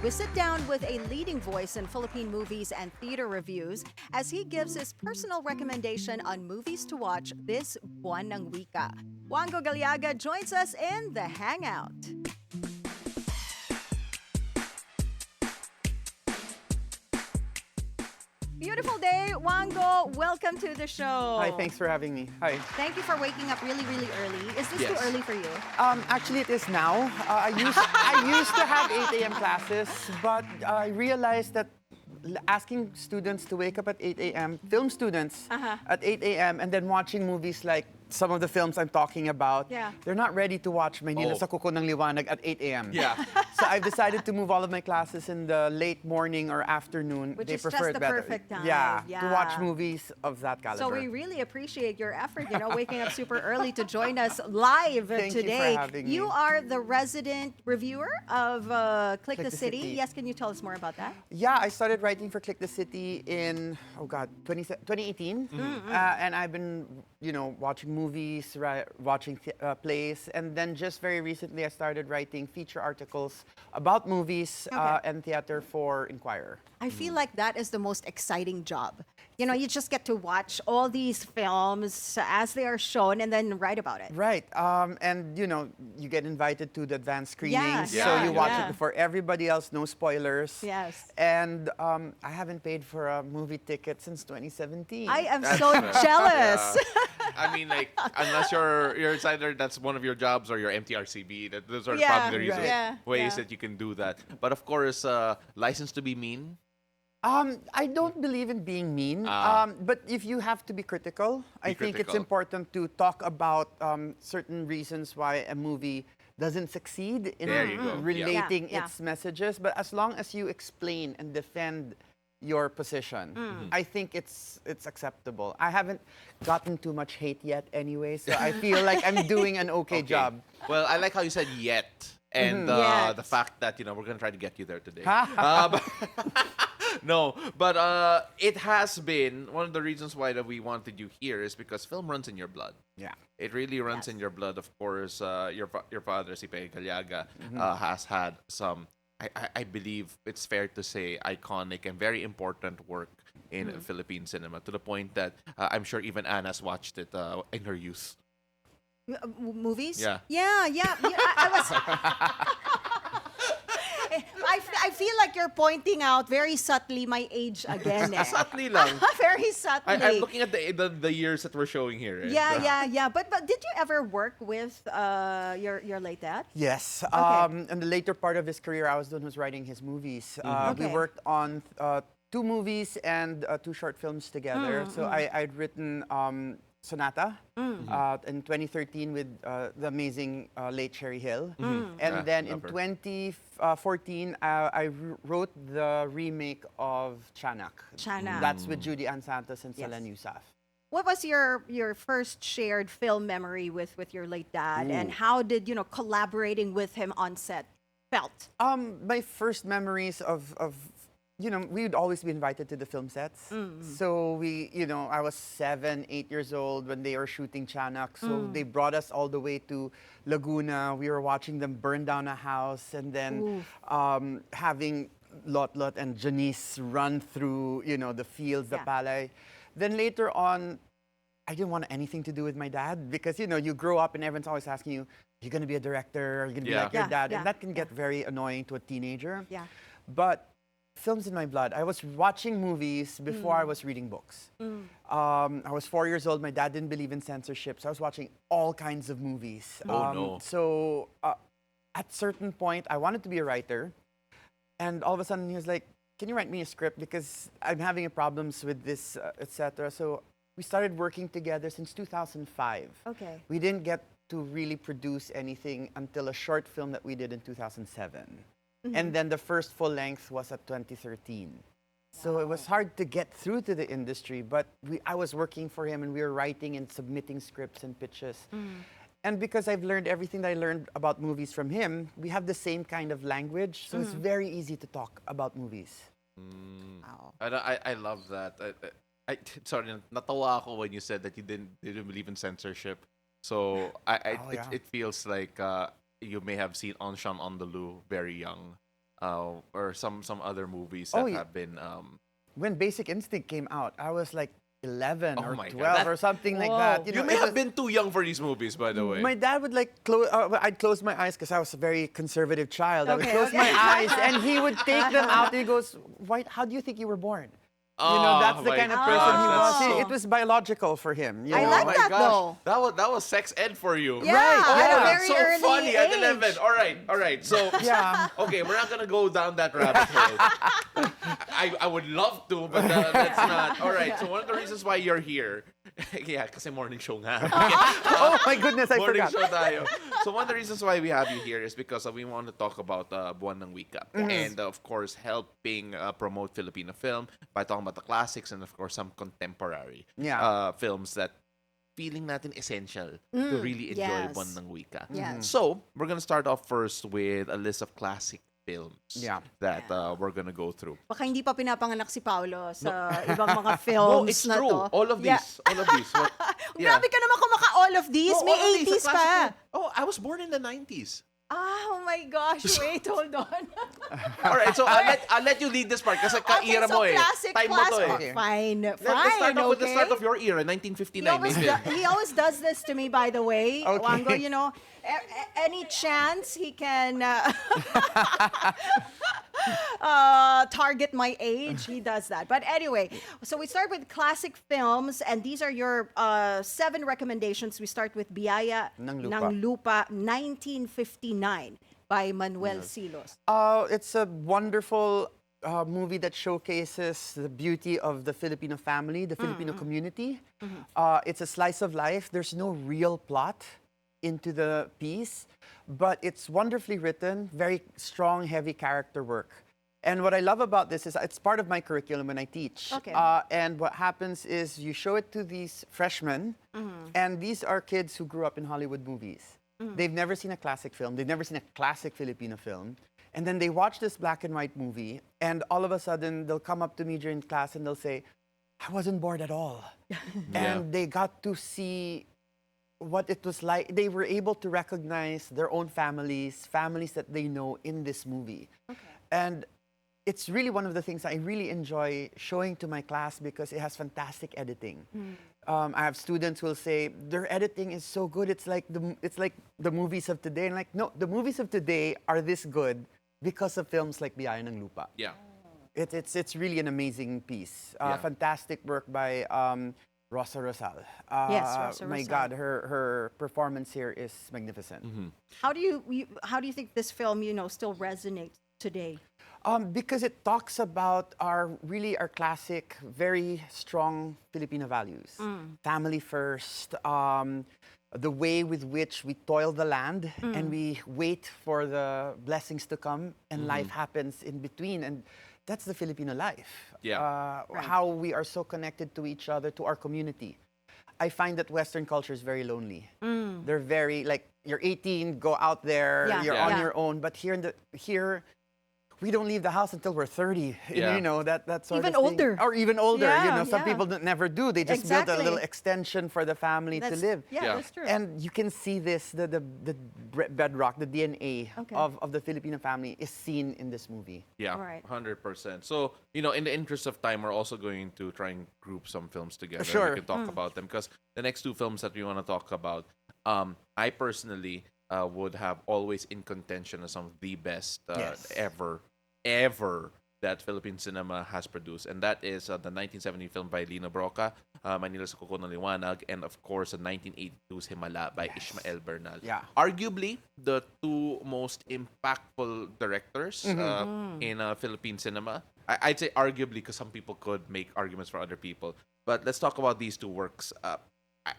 We sit down with a leading voice in Philippine movies and theater reviews as he gives his personal recommendation on movies to watch this Buwan ng Wika. Wanggo Gallaga joins us in the Hangout. Beautiful day, Wanggo. Welcome to the show. Hi, thanks for having me. Hi. Thank you for waking up really, really early. Is this too Yes. early for you? Actually, it is now. I used to have 8 a.m. classes, but I realized that asking students to wake up at 8 a.m., film students at 8 a.m., and then watching movies like some of the films I'm talking about, they're not ready to watch Maynila sa Kuko ng Liwanag at 8 a.m. Yeah. So I've decided to move all of my classes in the late morning or afternoon. Which they is prefer just it the better. perfect time. Yeah, Yeah. to watch movies of that caliber. So we really appreciate your effort, waking up super early to join us live Thank you for today. having me. You are the resident reviewer of Click the the City. City. Yes, can you tell us more about that? Yeah, I started writing for Click the City in 2018, and I've been, watching movies, watching plays, and then just very recently I started writing feature articles about movies and theater for Inquirer. I feel like that is the most exciting job. You just get to watch all these films as they are shown and then write about it. Right, and you get invited to the advanced screenings, Yeah, so yeah, you watch yeah. it before everybody else, no spoilers. Yes. And I haven't paid for a movie ticket since 2017. I am so jealous. I mean, like, unless it's either that's one of your jobs or your MTRCB. Those are Yeah, probably the reasons, right. ways Yeah. that you can do that. But of course, license to be mean. I don't believe in being mean, but if you have to be critical, I think it's critical. important to talk about certain reasons why a movie doesn't succeed in There you go. relating Yeah. its messages. But as long as you explain and defend your position, I think it's acceptable. I haven't gotten too much hate yet anyway, so I feel like I'm doing an okay job. Well, I like how you said yet. And Yet. the fact that, we're going to try to get you there today. Ha! No, but it has been one of the reasons why that we wanted you here is because film runs in your blood. Yeah. It really runs Yes. in your blood. Of course, your father, si Pe Gallaga, has had some, I believe it's fair to say, iconic and very important work in Philippine cinema, to the point that I'm sure even Anna's watched it in her youth. Movies? Yeah. Yeah. I was. I feel like you're pointing out very subtly my age again. Subtly lang. Very subtly. I'm looking at the years that we're showing here. Right? Yeah. But did you ever work with your late dad? Yes. In the later part of his career, I was the one who's writing his movies. We Okay. worked on 2 movies and 2 short films together. So I'd written Sonata in 2013 with the amazing late Cherry Hill. And Yeah, then in love her. 2014, I wrote the remake of Chanak. Chanak. That's with Judy Ann Santos and Yes. Selen Yousaf. What was your first shared film memory with your late dad, and how did collaborating with him on set felt? My first memories of we would always be invited to the film sets. So I was 7, 8 years old when they were shooting Chanak. So they brought us all the way to Laguna. We were watching them burn down a house, and then having Lot and Janice run through, the fields, the Yeah. palay. Then later on, I didn't want anything to do with my dad because, you grow up and everyone's always asking you, you're going to be a director, you're going to be Yeah. like your Yeah, dad. yeah, And that can get very annoying to a teenager. Yeah. But film's in my blood. I was watching movies before I was reading books. I was 4 years old. My dad didn't believe in censorship, so I was watching all kinds of movies. Oh, no. So at certain point, I wanted to be a writer. And all of a sudden, he was like, can you write me a script? Because I'm having problems with this, etc. So we started working together since 2005. Okay. We didn't get to really produce anything until a short film that we did in 2007. And then the first full length was at 2013. So it was hard to get through to the industry, but I was working for him and we were writing and submitting scripts and pitches. And because I've learned everything that I learned about movies from him, we have the same kind of language, so it's very easy to talk about movies. Wow. And I love that. Sorry, natawa ako when you said that you didn't believe in censorship. So yeah. it feels like you may have seen Anshan on the Loo very young. or some other movies Oh, that yeah. have been When Basic Instinct came out, I was like 11 Oh or my God, 12 that- or something like Whoa. that. you know, may it have was- been too young for these movies, by the way. My dad would like close. I'd close my eyes because I was a very conservative child. I would Okay, close okay. my eyes, and he would take them out, and he goes, "Why? How do you think you were born?" That's the my kind of gosh, person he that's was. so- It was biological for him. I like my that, gosh, though. That was sex ed for you. Yeah, Right, at yeah. a very so early funny at age. 11. All right. So Yeah. okay, we're not gonna go down that rabbit hole. I would love to, but that's not. All right. So one of the reasons why you're here, yeah, kasi morning show nga. Oh my goodness, I Morning forgot. show tayo. So one of the reasons why we have you here is because we want to talk about Buwan ng Wika. And of course, helping promote Filipino film by talking about the classics and of course some contemporary Yeah. films that feeling natin essential to really enjoy yes. Buwan ng Wika. Yes. So we're gonna start off first with a list of classic films Yeah. that we're gonna go through. Baka hindi pa pinapanganak si Paolo sa ibang mga No, films it's na true. to. All of Yeah. these. All of these. What- yeah. Grabe ka naman kumaka all of these. No, May all of these are 80s classic pa. film. Oh, I was born in the 90s. Oh my gosh, wait, hold on. All right, so I'll let you lead this part kasi ka-era mo eh. classic, Time mo to classic. eh. Okay. Fine, Let's fine, start off with the okay? start of your era, He 1959 always, maybe. he always does this to me, by the way, Okay. Wanggo. Any chance he can target my age, he does that. But anyway, so we start with classic films, and these are your 7 recommendations. We start with Biyaya Ng ng Lupa, 1959 by Manuel Silos. It's a wonderful movie that showcases the beauty of the Filipino family, the Filipino community. It's a slice of life. There's no real plot into the piece, but it's wonderfully written, very strong, heavy character work. And what I love about this is it's part of my curriculum when I teach. Okay. And what happens is you show it to these freshmen, and these are kids who grew up in Hollywood movies. They've never seen a classic film. They've never seen a classic Filipino film. And then they watch this black and white movie, and all of a sudden they'll come up to me during class and they'll say, I wasn't bored at all. And they got to see what it was like. They were able to recognize their own families that they know in this movie. And it's really one of the things I really enjoy showing to my class because it has fantastic editing. I have students who will say their editing is so good. It's like the movies of today. And like, no, the movies of today are this good because of films like Biyaya ng Lupa. Yeah. It's really an amazing piece. Yeah. Fantastic work by Rosa Rosal. Yes, Rosa My Rosal. God, her performance here is magnificent. How do you think this film, still resonates today? Because it talks about our classic, very strong Filipino values. Family first, the way with which we toil the land and we wait for the blessings to come and life happens in between. And that's the Filipino life. Yeah. How we are so connected to each other, to our community. I find that Western culture is very lonely. They're very, like, you're 18, go out there, Yeah. you're Yeah. on your own. But here, we don't leave the house until we're 30. Yeah. That sort Even of thing. older. Or even older. Yeah, Some yeah. people never do. They just build a Exactly. little extension for the family to live. Yeah, Yeah. that's true. And you can see this, the bedrock, the DNA Okay. of the Filipino family is seen in this movie. Yeah, Alright. 100%. So, in the interest of time, we're also going to try and group some films together. Sure. We can talk about them because the next 2 films that we want to talk about, I personally would have always in contention as some of the best Yes. ever that Philippine cinema has produced. And that is the 1970 film by Lino Broca, Manila sa Kuko ng Liwanag, and of course, the 1982's Himala by Ishmael Bernal. Yeah. Arguably, the 2 most impactful directors in Philippine cinema. I'd say arguably because some people could make arguments for other people. But let's talk about these 2 works.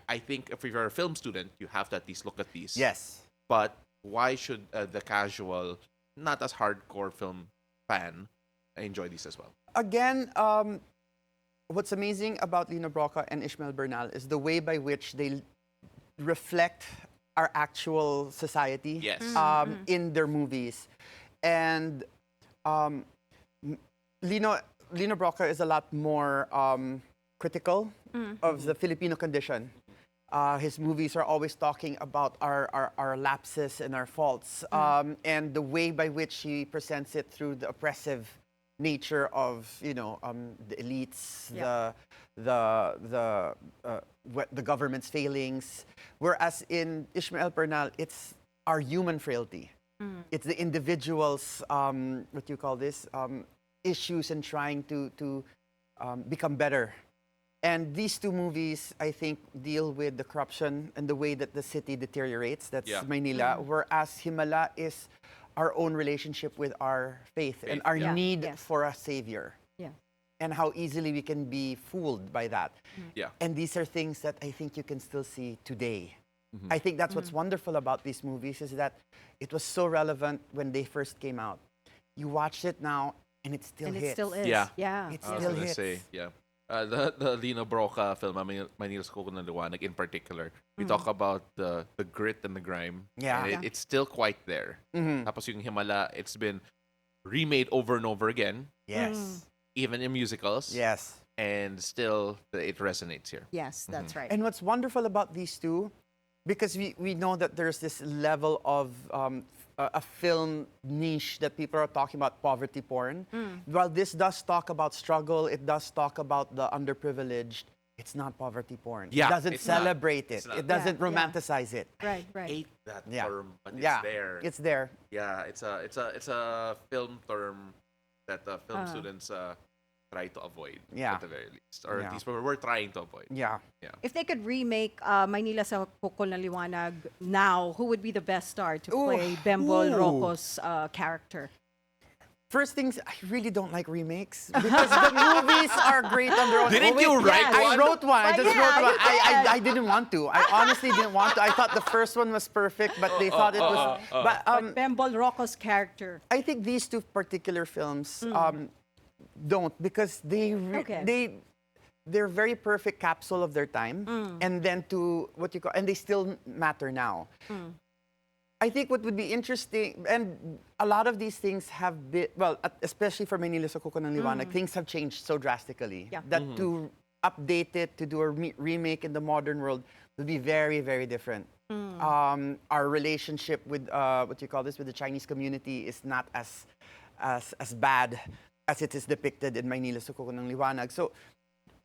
I think if you're a film student, you have to at least look at these. Yes. But why should the casual, not as hardcore film fan enjoy these as well? Again, what's amazing about Lino Broca and Ishmael Bernal is the way by which they reflect our actual society Yes. in their movies. And Lino Broca is a lot more critical of the Filipino condition. His movies are always talking about our lapses and our faults, and the way by which he presents it through the oppressive nature of the elites, the government's failings. Whereas in Ishmael Pernal, it's our human frailty. It's the individual's what do you call this issues and trying to become better. And these two movies, I think, deal with the corruption and the way that the city deteriorates. That's Maynila. Whereas Himala is our own relationship with our faith and our need for a savior. Yeah. And how easily we can be fooled by that. Yeah. And these are things that I think you can still see today. I think that's what's wonderful about these movies is that it was so relevant when they first came out. You watch it now and it still hits. It still is. Yeah. It I was still gonna hits. say, the Lino Broca film, Manila's Kuko ng Liwanag in particular, we talk about the grit and the grime. Yeah. And it's still quite there. Tapos yung Himala, it's been remade over and over again, Yes. even in musicals. Yes. And still, it resonates here. Yes, that's right. And what's wonderful about these two, because we know that there's this level of a film niche that people are talking about, poverty porn. While this does talk about struggle, it does talk about the underprivileged, it's not poverty porn. Yeah, It doesn't it's not. celebrate It's it. not. It doesn't Yeah, yeah. romanticize it. Right, right. Hate that Yeah. term, but it's Yeah, there. it's there. Yeah, it's a film term that film students try to avoid Yeah. at the very least, or Yeah. at least we're trying to avoid. Yeah. If they could remake Maynila sa Kukol ng Liwanag now, who would be the best star to play Bembol Rocco's character? First things, I really don't like remakes because the movies are great on their own. Didn't you write I one? wrote one. I just wrote one. you did. I didn't want to. I honestly didn't want to. I thought the first one was perfect, but they thought it was. But But Bembol Rocco's character. I think these two particular films don't because they're very perfect capsule of their time, and then to what you call, and they still matter now. I think what would be interesting, and a lot of these things have been, well, especially for Manila sa Kuko ng Liwanag, things have changed so drastically Yeah. that to update it, to do a remake in the modern world would be very, very different. Our relationship with, what you call this, with the Chinese community is not as bad as it is depicted in Manila sa Kuko ng Liwanag. So,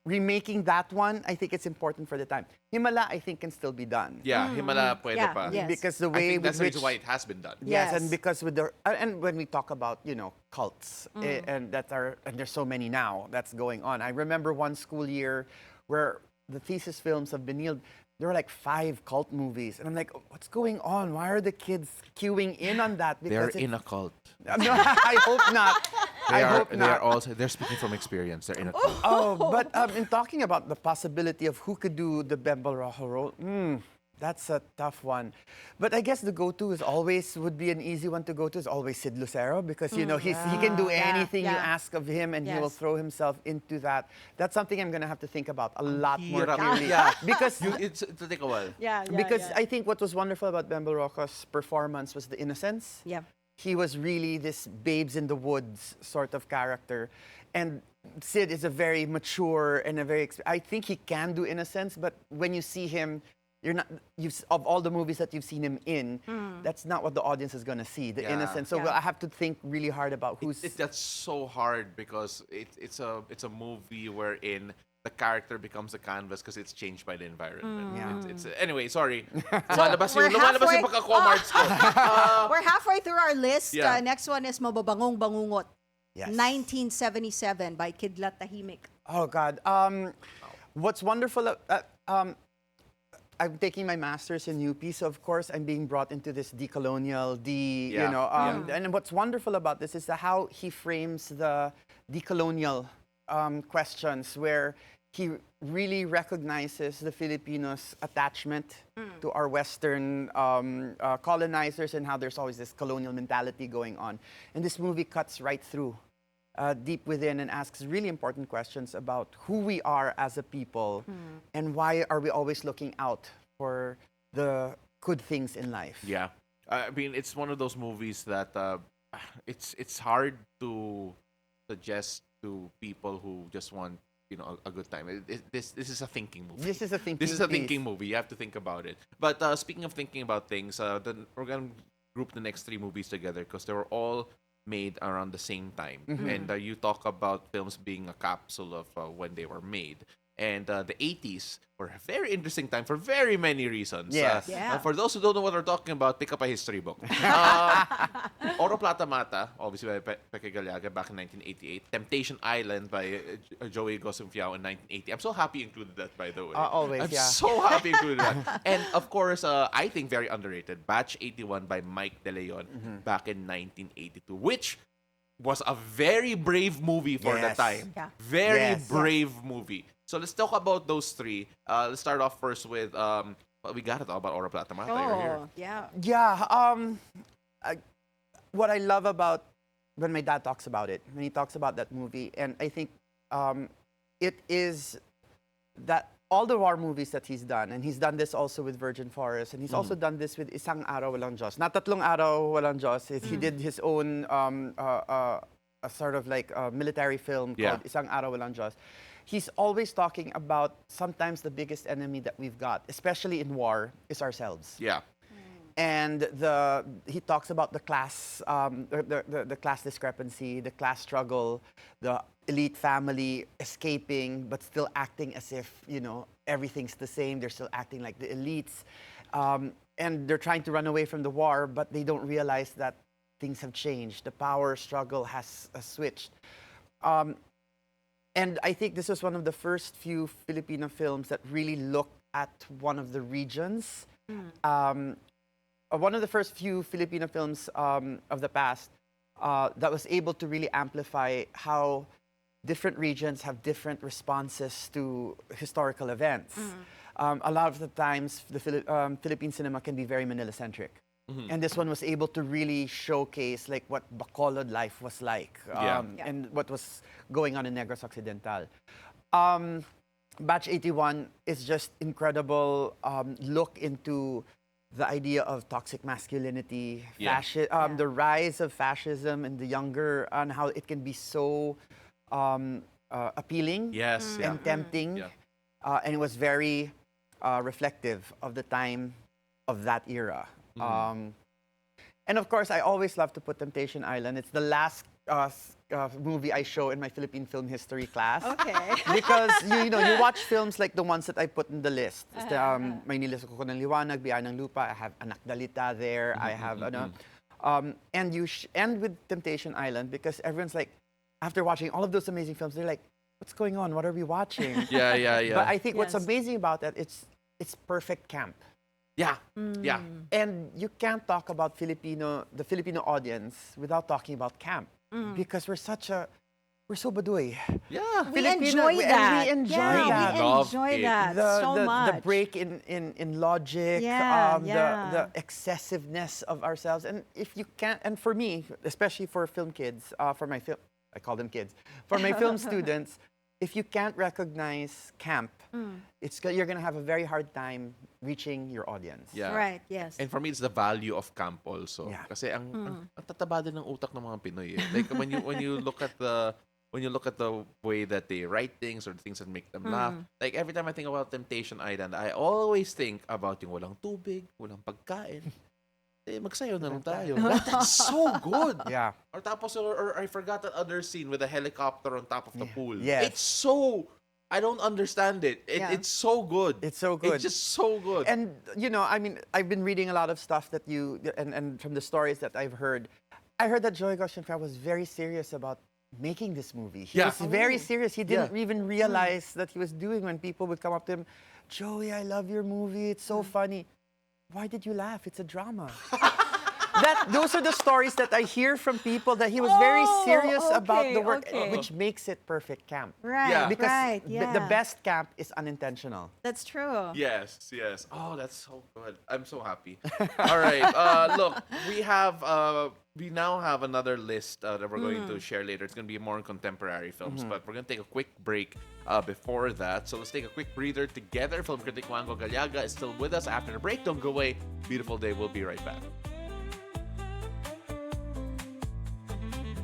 remaking that one, I think it's important for the time. Himala, I think, can still be done. Yeah, Himala pwede Yeah, pa. yes. Because the I way think that's with the which... reason why it has been done. Yes, Yes. and because with the and when we talk about cults and there's so many now that's going on. I remember one school year where the thesis films of Benil, there were like 5 cult movies, and I'm like, what's going on? Why are the kids queuing in on that? They're Because in a cult. No, I hope not. I hope not. They're speaking from experience. They're in a cult. Oh, but in talking about the possibility of who could do the Bembol Rojo role, that's a tough one. But I guess the go-to would be an easy one to go to is always Sid Lucero because he can do anything you ask of him and he will Yes. throw himself into that. That's something I'm gonna have to think about a lot more Hirap. clearly. Yeah. Because It'll take a while. Yeah, because I think what was wonderful about Bembol Rojo's performance was the innocence. Yeah. He was really this babes in the woods sort of character. And Sid is a very mature and I think he can do innocence, but when you see him, of all the movies that you've seen him in, that's not what the audience is going to see, the Yeah. innocence. So Yeah. I have to think really hard about who's... That's so hard because it's a movie wherein the character becomes a canvas because it's changed by the environment. Yeah. Anyway, sorry. Lumalabas yung pagka-comarts ko. We're halfway through our list. Yeah. Next one is Mababangong Bangungot. Yes. 1977 by Kidlat Tahimik. Oh, God. What's wonderful... I'm taking my master's in UP, so of course I'm being brought into this decolonial, and what's wonderful about this is how he frames the decolonial questions, where he really recognizes the Filipinos' attachment to our Western colonizers and how there's always this colonial mentality going on. And this movie cuts right through deep within and asks really important questions about who we are as a people and why are we always looking out for the good things in life. Yeah. I mean, it's one of those movies that it's hard to suggest to people who just want a good time. This is a thinking movie. This is a thinking. This is a piece. thinking movie. You have to think about it. But speaking of thinking about things, then we're gonna group the next three movies together because they were all made around the same time. And you talk about films being a capsule of when they were made. And the 80s were a very interesting time for very many reasons. Yes. For those who don't know what we're talking about, pick up a history book. Oro Plata Mata, obviously by Peke Gallaga back in 1988. Temptation Island by Joey Gosumfiao in 1980. I'm so happy you included that, by the way. Always, I'm yeah. so happy you included that. And of course, I think very underrated, Batch 81 by Mike De Leon back in 1982, which was a very brave movie for the Yes. time. Yeah. Very Yes. brave movie. So let's talk about those three. Let's start off first with we got to talk about Oro Plata Mata. You're here. Yeah. Yeah. What I love about when my dad talks about it, when he talks about that movie, and I think it is that all the war movies that he's done, and he's done this also with Virgin Forest, and he's also done this with Isang Araw Walang Diyos. Not Tatlong Araw Walang Diyos. He did his own a sort of like a military film called Isang Araw Walang Diyos. He's always talking about sometimes the biggest enemy that we've got, especially in war, is ourselves. Yeah. And he talks about the class, the class discrepancy, the class struggle, the elite family escaping, but still acting as if everything's the same. They're still acting like the elites, and they're trying to run away from the war, but they don't realize that things have changed. The power struggle has switched. And I think this was one of the first few Filipino films that really looked at one of the regions. One of the first few Filipino films of the past that was able to really amplify how different regions have different responses to historical events. A lot of the times, the Philippine cinema can be very Manila-centric. And this one was able to really showcase like what Bacolod life was like and what was going on in Negros Occidental. Batch 81 is just incredible look into the idea of toxic masculinity, the rise of fascism in the younger, and how it can be so appealing and tempting. And it was very reflective of the time of that era. And of course, I always love to put Temptation Island. It's the last movie I show in my Philippine film history class. Okay. Because you watch films like the ones that I put in the list. Maynila sa Kuko ng Liwanag, Biyaya ng Lupa. I have Anak Dalita there. I have and you end with Temptation Island because everyone's like, after watching all of those amazing films, they're like, what's going on? What are we watching? Yeah. But I think what's amazing about that, it's perfect camp. Yeah. And you can't talk about the Filipino audience without talking about camp because we're so baduy. Yeah. We enjoy that. We enjoy yeah, that. we enjoy that so much. The break in logic, the excessiveness of ourselves. And if you can't, and for me, especially for film kids, for my film, I call them kids, for my film students, if you can't recognize camp, you're going to have a very hard time reaching your audience. Yeah. Right, yes. And for me, it's the value of camp also. Yeah. Kasi ang tataba din ng utak ng mga Pinoy. Like when you look at the way that they write things or the things that make them laugh, like every time I think about Temptation Island, I always think about yung walang tubig, walang pagkain. Magsayaw na lang tayo. That's so good. Yeah. Or I forgot that other scene with a helicopter on top of the pool. Yes. It's so, I don't understand it. It's so good. It's so good. It's just so good. And, I mean, I've been reading a lot of stuff that and from the stories that I've heard, I heard that Joey Gosumfiao was very serious about making this movie. He was very serious. He didn't even realize that he was doing when people would come up to him, Joey, I love your movie. It's so funny. Why did you laugh? It's a drama. Those are the stories that I hear from people that he was very serious about the work, which makes it perfect camp. Right, Yeah. Because the best camp is unintentional. That's true. Yes. Oh, that's so good. I'm so happy. All right. Look, we now have another list that we're going to share later. It's going to be more contemporary films, but we're going to take a quick break before that. So let's take a quick breather together. Film critic Wanggo Gallaga is still with us after the break. Don't go away. Beautiful day. We'll be right back.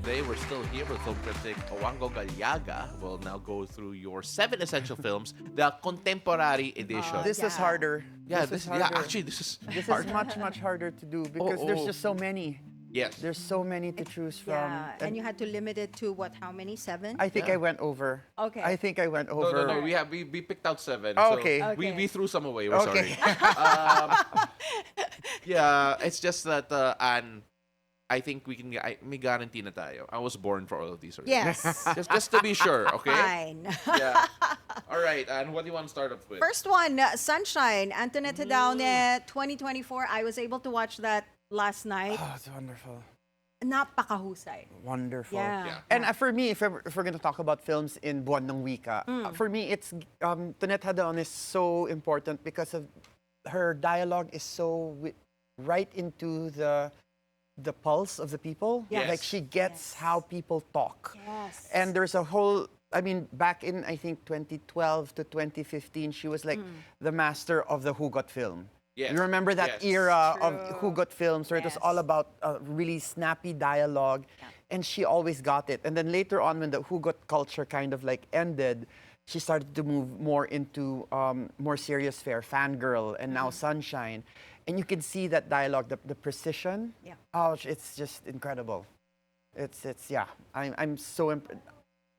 today we're still here with film critic Wanggo Gallaga. We'll now go through your 7 essential films, the contemporary edition. This is Yeah. harder. yeah, this is harder. actually, this is This hard. is much harder to do because Oh, there's oh. just so many. Yes. There's so many to choose from. Yeah, and you had to limit it to what? How many? 7? I think Yeah. I went over. Okay. I think I went No, over. no, no. We picked out 7. Oh, so okay. We threw some away. We're Okay. sorry. Yeah, it's just that Anne, I think may guarantee na tayo. I was born for all of these already. Yes. Just to be sure, okay? Fine. Yeah. All right, Anne, what do you want to start off with? First one, Sunshine, Antoinette Hidaune, 2024. I was able to watch that last night. Oh, it's wonderful. Napakahusay. Wonderful. Yeah. Yeah. And for me, if we're going to talk about films in Buwan ng Wika, for me, it's Antoinette Hidaune is so important because of her dialogue is so right into the pulse of the people. Yes. Like she gets how people talk. Yes. And there's a whole, I mean, back in, I think, 2012 to 2015, she was like the master of the Hugot film. Yes. You remember that Yes. era True. of Hugot films where it was Yes. all about really snappy dialogue, and she always got it. And then later on, when the Hugot culture kind of like ended, she started to move more into more serious fare, Fangirl, and now Sunshine. And you can see that dialogue, the precision. Yeah. Oh, it's just incredible. It's yeah. I'm so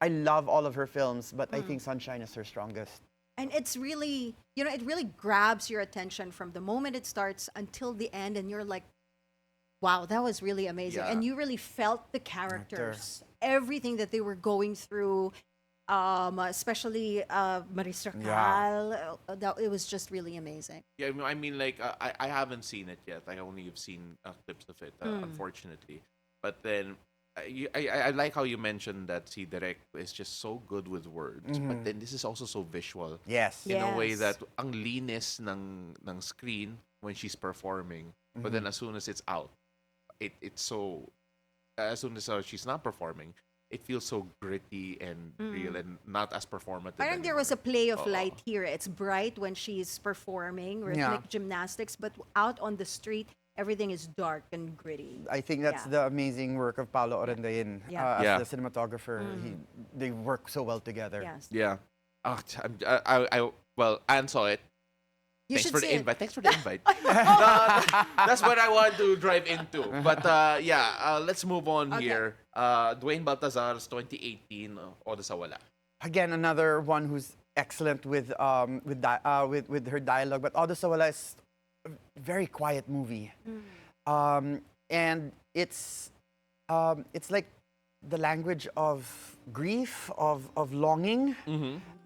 I love all of her films, but I think Sunshine is her strongest. And it's really, it really grabs your attention from the moment it starts until the end. And you're like, wow, that was really amazing. Yeah. And you really felt the characters, everything that they were going through, especially Maris Racal. It was just really amazing. Yeah, I mean, like, I haven't seen it yet. I only have seen clips of it, unfortunately. But then, I like how you mentioned that si Direk is just so good with words. But then this is also so visual. Yes. In a way Yes. that ang linis ng screen when she's performing. But then as soon as it's out, it's so... As soon as she's not performing, it feels so gritty and real and not as performative Parang there anymore. was a play of Oo. light here. It's bright when she's performing rhythmic gymnastics, but out on the street, everything is dark and gritty. I think that's Yeah. the amazing work of Paolo Orendain Yeah. Yeah. as the cinematographer. They work so well together. Yes. Yeah. Well, Anne saw it. You Thanks should for the see it. invite. Thanks for the invite. That's what I want to drive into. But let's move on Okay. here. Dwayne Baltazar's 2018 Oda sa Wala. Again, another one who's excellent with her dialogue. But Oda sa Wala is a very quiet movie, and it's like the language of grief, of longing.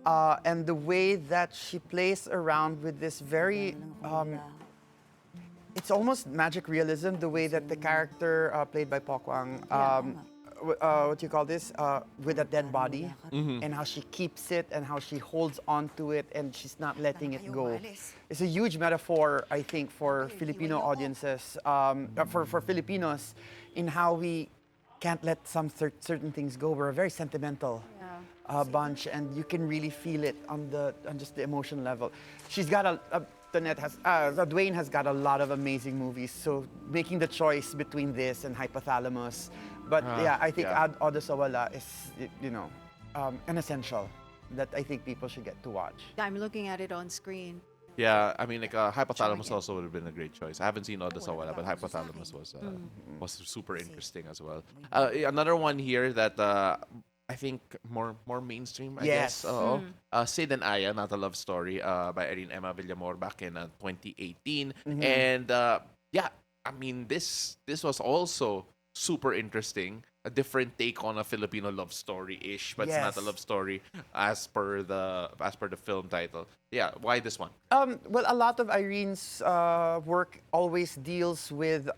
And the way that she plays around with this very, it's almost magic realism, the way that the character played by Pokwang, what do you call this, with a dead body, and how she keeps it and how she holds on to it and she's not letting it go. It's a huge metaphor, I think, for Filipino audiences, for Filipinos, in how we can't let some certain things go. We're a very sentimental bunch, and you can really feel it on just the emotion level. She's got Dwayne has got a lot of amazing movies. So making the choice between this and Hypothalamus, but I think Oda sa Wala is an essential that I think people should get to watch. I'm looking at it on screen. Yeah, I mean, like, Hypothalamus also would have been a great choice. I haven't seen Oda sa Wala, but Hypothalamus was super interesting as well. Another one here that I think more mainstream, I Yes. guess. Sid and Aya, Not a Love Story, by Irene Emma Villamor back in 2018. And I mean, this was also super interesting. A different take on a Filipino love story-ish, but it's not a Yes. love story as per the film title. Yeah, why this one? Well, a lot of Irene's work always deals with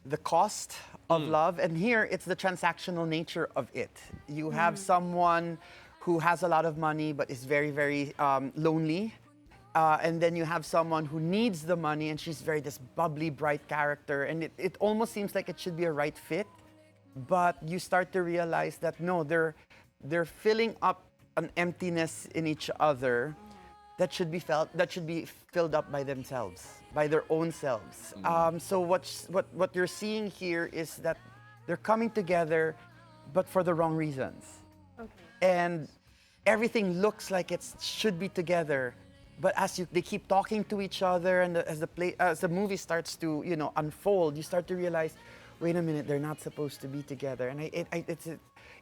the cost of love, and here it's the transactional nature of it. You have someone who has a lot of money but is very, very lonely, and then you have someone who needs the money, and she's this bubbly, bright character, and it almost seems like it should be a right fit, but you start to realize that no, they're filling up an emptiness in each other that should be filled up by themselves, by their own selves. So what you're seeing here is that they're coming together, but for the wrong reasons. And everything looks like it should be together, but they keep talking to each other, and as the movie starts to unfold, you start to realize, wait a minute, they're not supposed to be together. And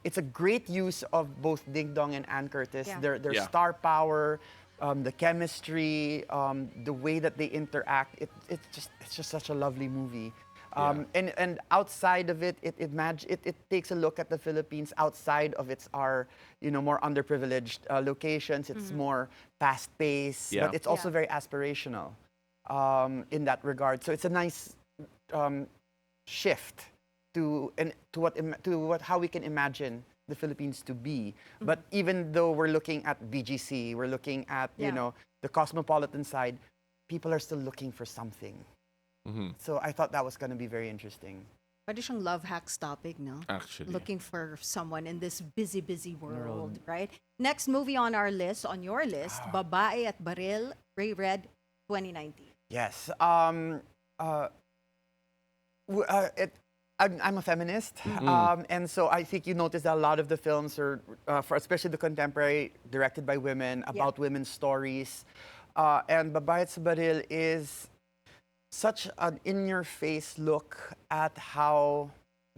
it's a great use of both Ding Dong and Ann Curtis. Yeah. Their Yeah. star power, the chemistry, the way that they interact. It's just such a lovely movie. And outside of it, it takes a look at the Philippines outside of our more underprivileged locations. It's more fast-paced, Yeah. but it's also Yeah. very aspirational in that regard. So it's a nice shift to how we can imagine the Philippines to be. But even though we're looking at BGC, we're looking at Yeah. the cosmopolitan side, people are still looking for something. So I thought that was going to be very interesting. Pwede siyang love hacks topic, no? Actually. Looking for someone in this busy world, right? Next movie on our list, on your list, Babae at Baril, Ray Red, 2019. Yes. I'm a feminist, and so I think you notice that a lot of the films are, especially the contemporary, directed by women, about women's stories. And Babae at Baril is such an in-your-face look at how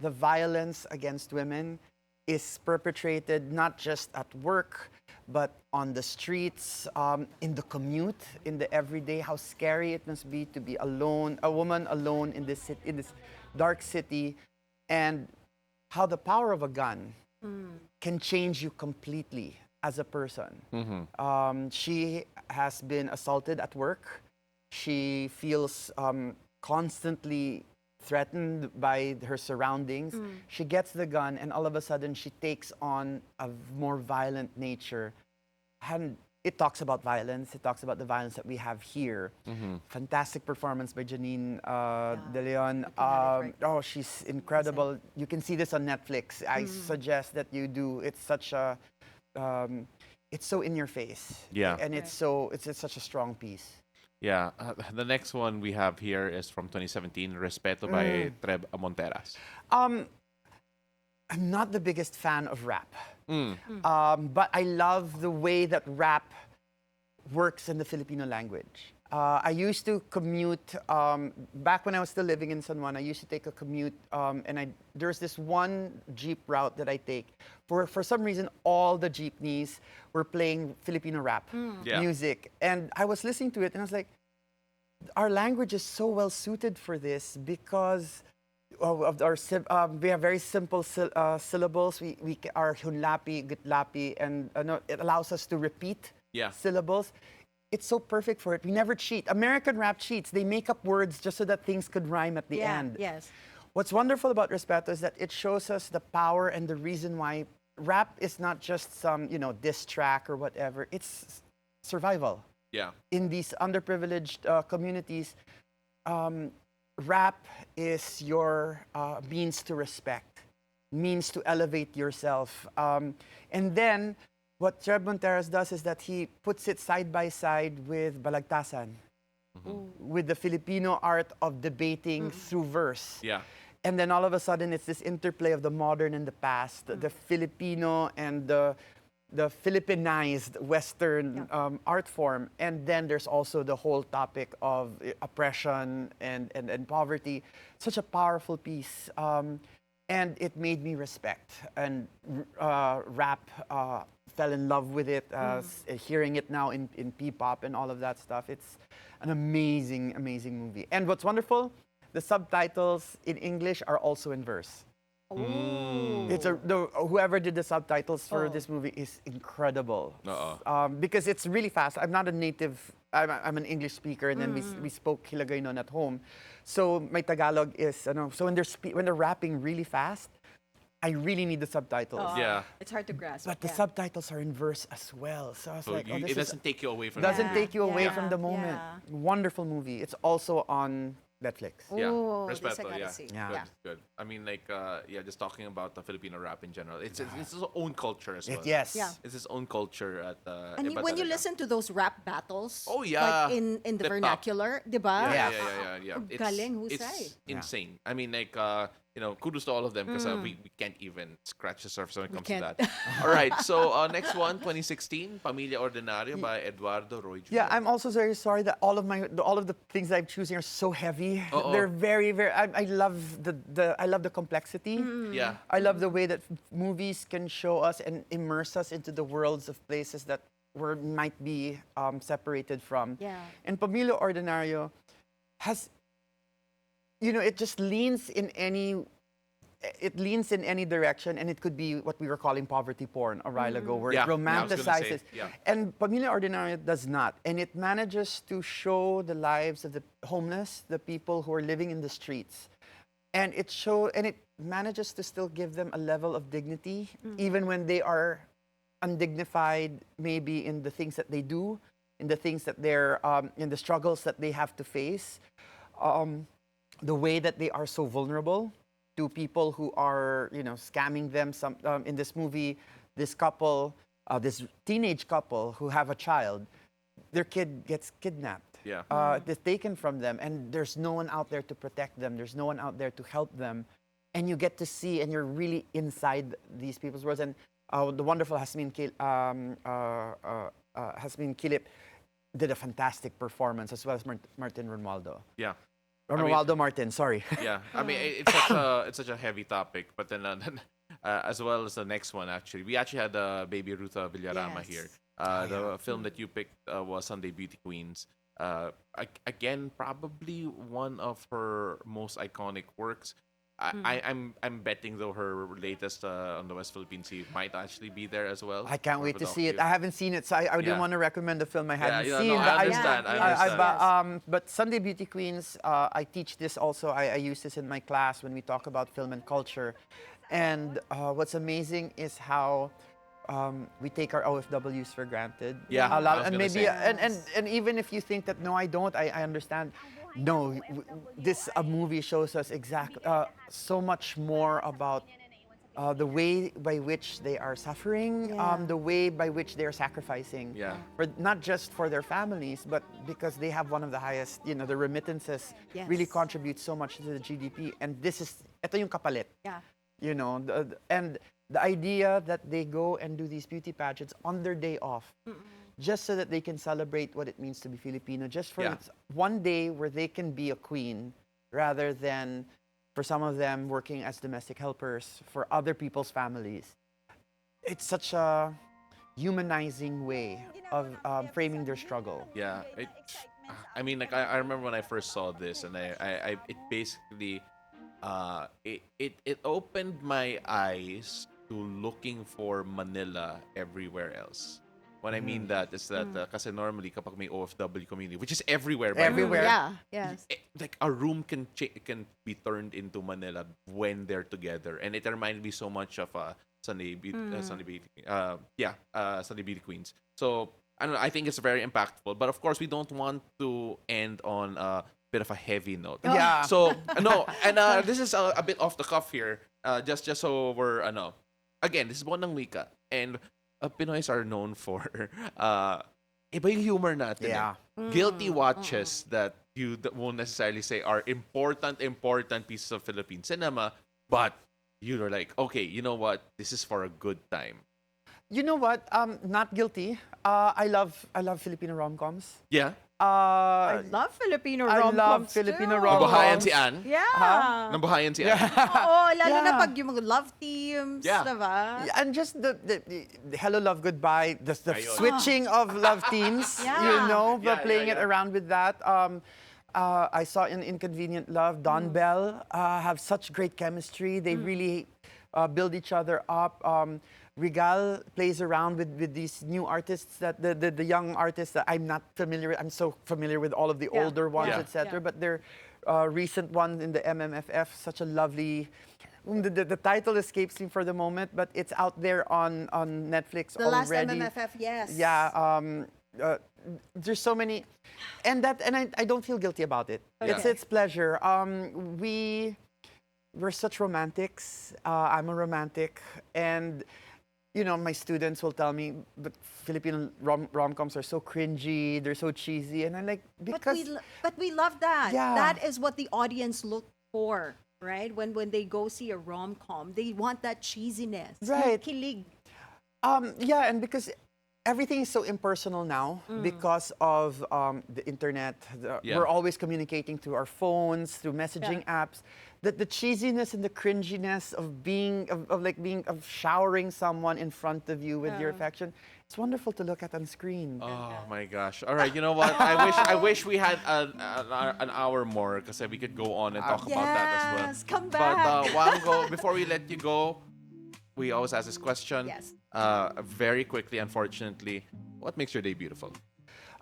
the violence against women is perpetrated not just at work, but on the streets, in the commute, in the everyday, how scary it must be to be alone, a woman alone in this dark city, and how the power of a gun can change you completely as a person. She has been assaulted at work. She feels constantly threatened by her surroundings. She gets the gun, and all of a sudden she takes on a more violent nature. And it talks about violence. It talks about the violence that we have here. Fantastic performance by Janine De Leon. Looking at it right She's incredible. You can see this on Netflix. I suggest that you do. It's such a, it's so in your face. Yeah. And it's such a strong piece. Yeah, the next one we have here is from 2017, Respeto by Treb Monteras. I'm not the biggest fan of rap, but I love the way that rap works in the Filipino language. I used to commute, back when I was still living in San Juan, I used to take a commute, and there's this one jeep route that I take. For some reason, all the jeepneys were playing Filipino rap music. And I was listening to it, and I was like, our language is so well suited for this because of we have very simple syllables. We are hunlapi, gitlapi, and it allows us to repeat syllables. It's so perfect for it. We never cheat. American rap cheats. They make up words just so that things could rhyme at the end. Yes. What's wonderful about Respeto is that it shows us the power and the reason why rap is not just some, diss track or whatever. It's survival. Yeah. In these underprivileged communities, rap is your means to respect, means to elevate yourself. And then what Treb Monteras does is that he puts it side by side with balagtasan, with the Filipino art of debating through verse. Yeah. And then all of a sudden, it's this interplay of the modern and the past, the Filipino and the Philippinized Western art form. And then there's also the whole topic of oppression and poverty. Such a powerful piece. And it made me respect and rap. Fell in love with it, hearing it now in P-pop and all of that stuff. It's an amazing, amazing movie. And what's wonderful, the subtitles in English are also in verse. Whoever did the subtitles for this movie is incredible. Because it's really fast. I'm not a native, I'm an English speaker, and then we spoke Hiligaynon at home. So my Tagalog is, so when they're rapping really fast, I really need the subtitles. Yeah. It's hard to grasp. But the subtitles are in verse as well. So I was like, it doesn't take you away from doesn't take you away Yeah. from the moment. Yeah. Wonderful movie. It's also on Netflix. Yeah, Ooh, this I Respeto, gotta yeah. see. Yeah. Good. I mean, just talking about the Filipino rap in general. It's its own culture as well. Yes. Yeah. It's its own culture at And iba when you talaga. listen to those rap battles, Oh, yeah. like in the Tip-top. vernacular, di ba? Yeah. Galing, husay. It's insane. I mean, kudos to all of them because we can't even scratch the surface when it comes to can't. that. All right, so next one, 2016, Pamilya Ordinario by Eduardo Roy Jr. Yeah, I'm also very sorry that all of the things I'm choosing are so heavy. Uh-oh. They're very, very. I love I love the complexity. Yeah. I love the way that movies can show us and immerse us into the worlds of places that might be separated from. Yeah. And Pamilya Ordinario has, it just leans in any direction, and it could be what we were calling poverty porn a while ago, where Yeah, it I was gonna romanticizes. say, yeah. And Pamilya Ordinario does not. And it manages to show the lives of the homeless, the people who are living in the streets. And it manages to still give them a level of dignity, even when they are undignified, maybe in the things that they do, in the things that they're, in the struggles that they have to face. The way that they are so vulnerable to people who are, scamming them. In this movie, this couple, this teenage couple who have a child, their kid gets kidnapped. Yeah. It's taken from them, and there's no one out there to protect them. There's no one out there to help them. And you get to see, and you're really inside these people's worlds. And the wonderful Hasmin Kilip did a fantastic performance, as well as Martin Ronaldo. Yeah. Ronaldo Martin, sorry. Yeah, I mean, it's such a heavy topic, but then as well as the next one, actually, we actually had Baby Ruta Villarama Yes. here. The film that you picked was Sunday Beauty Queens. Again, probably one of her most iconic works. I'm betting though her latest on the West Philippine Sea might actually be there as well. I can't for wait to see it. Pinocchio. I haven't seen it, so I didn't Yeah. want to recommend the film I hadn't yeah, seen. no, but I understand. I understand. But Sunday Beauty Queens, I teach this also. I use this in my class when we talk about film and culture. And what's amazing is how we take our OFWs for granted. Yeah, a I lot, was and gonna maybe, say. and even if you think that no, I don't, I understand. No, this movie shows us so much more about the way by which they are suffering, the way by which they are sacrificing, Yeah. not just for their families, but because they have one of the highest, the remittances Yes. really contribute so much to the GDP. And ito yung kapalit. Yeah. And the idea that they go and do these beauty pageants on their day off, just so that they can celebrate what it means to be Filipino, just for Yeah. one day where they can be a queen, rather than, for some of them, working as domestic helpers for other people's families. It's such a humanizing way of framing their struggle. Yeah, I mean, like I remember when I first saw this, and I it basically, it opened my eyes to looking for Manila everywhere else. What I mean that is that kasi normally kapag may OFW community, which is everywhere, by the way, Everywhere. Yeah. Yes. like a room can be turned into Manila when they're together, and it reminded me so much of Sunday Beauty Queens. So I don't know, I think it's very impactful, but of course we don't want to end on a bit of a heavy note. Yeah. So no, and this is a bit off the cuff here. Just so we're again, this is Buwan ng Wika, and Pinoys are known for iba yung humor natin. Yeah. Guilty watches that you won't necessarily say are important pieces of Philippine cinema, but you're like, okay, you know what? This is for a good time. You know what? Not guilty. I love Filipino rom-coms. Yeah. I love Filipino I rom-coms love Filipino too. rom-coms. Nabuhayan si Ann. Yeah. Nabuhayan si Ann. Oo, lalo na Yeah. pag yung mga love teams, Yeah. diba? Yeah, and just the hello, love, goodbye, the Ayun. switching of love teams, Yeah. but playing it yeah. around with that. I saw in Inconvenient Love, Don Bell have such great chemistry. They really build each other up. Regal plays around with these new artists, that the young artists that I'm not familiar with. I'm so familiar with all of the Yeah. older ones, Yeah. etc. Yeah. But their recent one in the MMFF, such a lovely. The title escapes me for the moment, but it's out there on Netflix The last already. MMFF, yes. Yeah. There's so many, and I don't feel guilty about it. Yeah. It's pleasure. We're such romantics. I'm a romantic, and my students will tell me, but Filipino rom-coms are so cringy. They're so cheesy, and I'm like, because But we love that. Yeah. That is what the audience looked for. right? When they go see a rom-com, they want that cheesiness. Right. Kilig. Yeah, and because everything is so impersonal now because of the internet. Yeah. We're always communicating through our phones, through messaging apps. That the cheesiness and the cringiness of of showering someone in front of you with your affection. It's wonderful to look at on screen. Oh my gosh! All right, you know what? I wish we had an hour more because we could go on and talk about that as well. Yes, come But back. Wanggo, before we let you go, we always ask this question. Yes. Very quickly, unfortunately, what makes your day beautiful?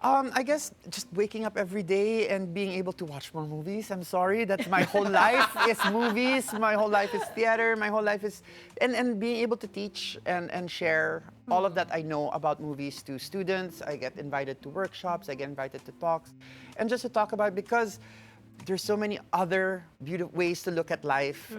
I guess just waking up every day and being able to watch more movies. I'm sorry, that's my whole life is movies. My whole life is theater. My whole life is and being able to teach and share all of that I know about movies to students. I get invited to workshops. I get invited to talks, and just to talk about it because there's so many other beautiful ways to look at life.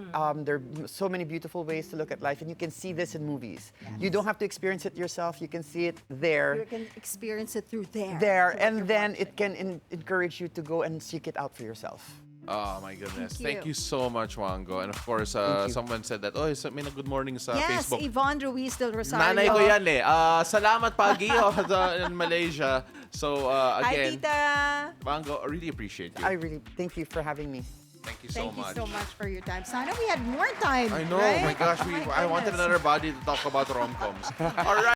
There are so many beautiful ways to look at life, and you can see this in movies. You don't have to experience it yourself. You can see it there. You can experience it through there. There, through what and you're then watching. it can encourage you to go and seek it out for yourself. Oh my goodness! Thank Thank you. you so much, Wanggo. And of course, you. someone said that, oh, may na good morning sa Yes, Facebook. Yvonne Ruiz del Rosario. Nanay ko yan eh. Salamat pagi in Malaysia. So Hi, again, Tita. Wanggo, I really appreciate you. I really thank you for having me. Thank you so Thank much. you so much for your time. Sana we had more time. I know. Right? Oh my gosh, Oh my I wanted goodness. another body to talk about rom-coms. All right.